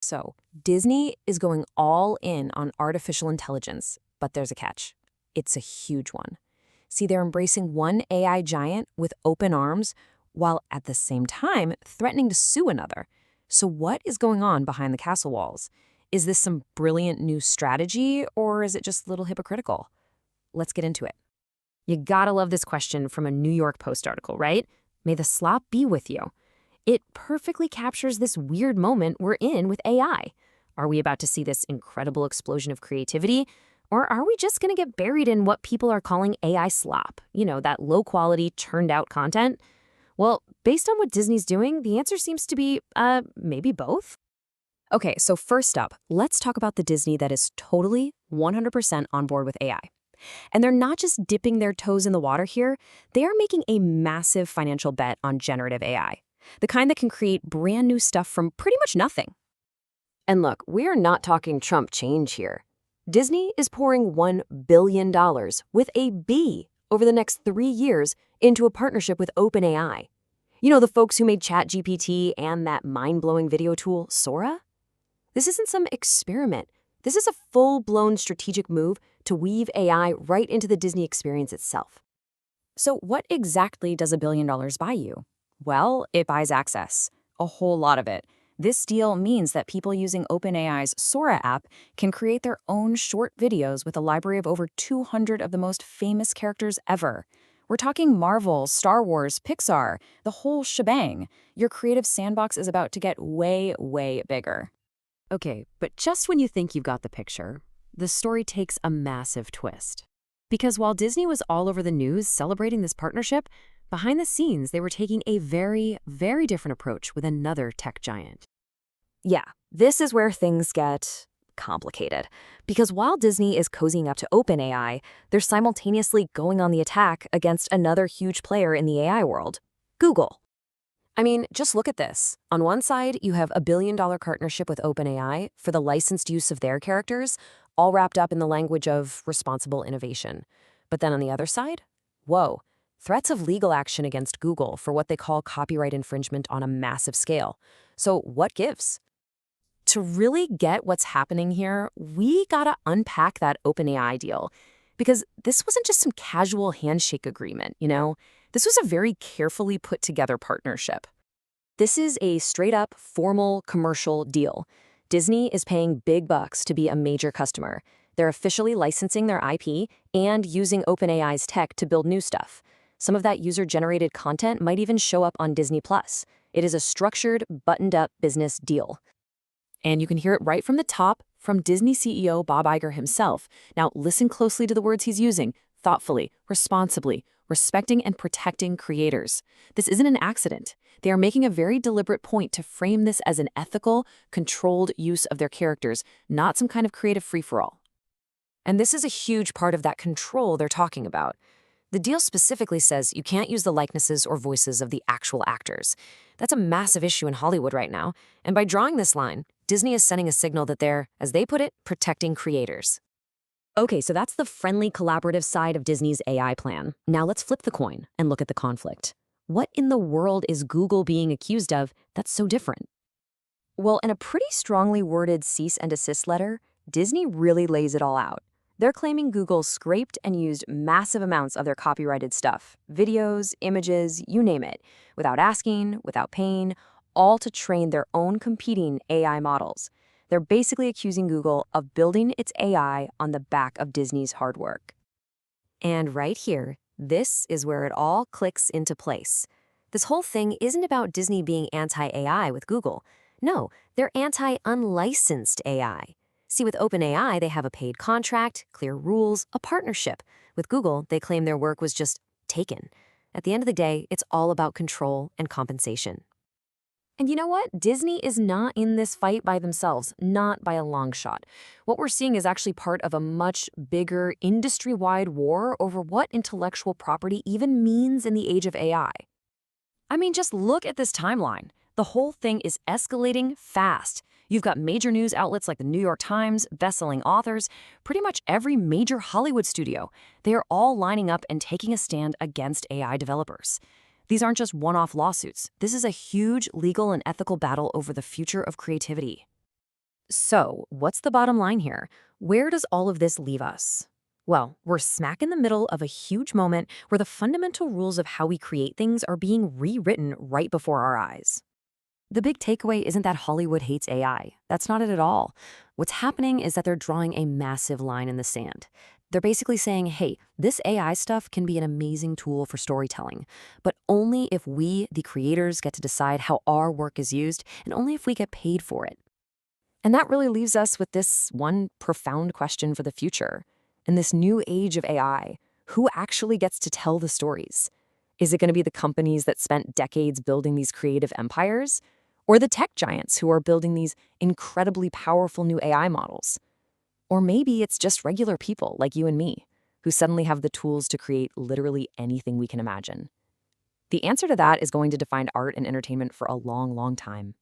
So, Disney is going all in on artificial intelligence, but there's a catch. It's a huge one. See, they're embracing one AI giant with open arms, while at the same time threatening to sue another. So, what is going on behind the castle walls? Is this some brilliant new strategy, or is it just a little hypocritical? Let's get into it. You gotta love this question from a New York Post article, right? May the slop be with you. It perfectly captures this weird moment we're in with AI. Are we about to see this incredible explosion of creativity? Or are we just going to get buried in what people are calling AI slop? You know, that low-quality, churned-out content? Well, based on what Disney's doing, the answer seems to be, maybe both. Okay, so first up, let's talk about the Disney that is totally 100% on board with AI. And they're not just dipping their toes in the water here, they are making a massive financial bet on generative AI, the kind that can create brand new stuff from pretty much nothing. And look, we're not talking Trump change here. Disney is pouring $1 billion with a B over the next 3 years into a partnership with OpenAI. You know, the folks who made ChatGPT and that mind-blowing video tool, Sora? This isn't some experiment. This is a full-blown strategic move to weave AI right into the Disney experience itself. So what exactly does $1 billion buy you? Well, it buys access, a whole lot of it. This deal means that people using OpenAI's Sora app can create their own short videos with a library of over 200 of the most famous characters ever. We're talking Marvel, Star Wars, Pixar, the whole shebang. Your creative sandbox is about to get way, way bigger. Okay, but just when you think you've got the picture, the story takes a massive twist. Because while Disney was all over the news celebrating this partnership, behind the scenes, they were taking a very, very different approach with another tech giant. Yeah, this is where things get complicated. Because while Disney is cozying up to OpenAI, they're simultaneously going on the attack against another huge player in the AI world, Google. I mean, just look at this. On one side, you have a $1 billion partnership with OpenAI for the licensed use of their characters, all wrapped up in the language of responsible innovation. But then on the other side, whoa, threats of legal action against Google for what they call copyright infringement on a massive scale. So what gives? To really get what's happening here, we gotta unpack that OpenAI deal. Because this wasn't just some casual handshake agreement, you know? This was a very carefully put together partnership. This is a straight up formal commercial deal. Disney is paying big bucks to be a major customer. They're officially licensing their IP and using OpenAI's tech to build new stuff. Some of that user-generated content might even show up on Disney+. It is a structured, buttoned-up business deal. And you can hear it right from the top from Disney CEO Bob Iger himself. Now, listen closely to the words he's using: thoughtfully, responsibly, respecting and protecting creators. This isn't an accident. They are making a very deliberate point to frame this as an ethical, controlled use of their characters, not some kind of creative free-for-all. And this is a huge part of that control they're talking about. The deal specifically says you can't use the likenesses or voices of the actual actors. That's a massive issue in Hollywood right now, and by drawing this line, Disney is sending a signal that they're, as they put it, protecting creators. Okay, so that's the friendly, collaborative side of Disney's AI plan. Now let's flip the coin and look at the conflict. What in the world is Google being accused of that's so different? Well, in a pretty strongly worded cease and desist letter, Disney really lays it all out. They're claiming Google scraped and used massive amounts of their copyrighted stuff, videos, images, you name it, without asking, without paying, all to train their own competing AI models. They're basically accusing Google of building its AI on the back of Disney's hard work. And right here, this is where it all clicks into place. This whole thing isn't about Disney being anti-AI with Google. No, they're anti-unlicensed AI. See, with OpenAI, they have a paid contract, clear rules, a partnership. With Google, they claim their work was just taken. At the end of the day, it's all about control and compensation. And you know what? Disney is not in this fight by themselves, not by a long shot. What we're seeing is actually part of a much bigger industry-wide war over what intellectual property even means in the age of AI. I mean, just look at this timeline. The whole thing is escalating fast. You've got major news outlets like the New York Times, best-selling authors, pretty much every major Hollywood studio. They are all lining up and taking a stand against AI developers. These aren't just one-off lawsuits. This is a huge legal and ethical battle over the future of creativity. So, what's the bottom line here? Where does all of this leave us? Well, we're smack in the middle of a huge moment where the fundamental rules of how we create things are being rewritten right before our eyes. The big takeaway isn't that Hollywood hates AI. That's not it at all. What's happening is that they're drawing a massive line in the sand. They're basically saying, hey, this AI stuff can be an amazing tool for storytelling, but only if we, the creators, get to decide how our work is used and only if we get paid for it. And that really leaves us with this one profound question for the future. In this new age of AI, who actually gets to tell the stories? Is it going to be the companies that spent decades building these creative empires? Or the tech giants who are building these incredibly powerful new AI models? Or maybe it's just regular people like you and me, who suddenly have the tools to create literally anything we can imagine. The answer to that is going to define art and entertainment for a long, long time.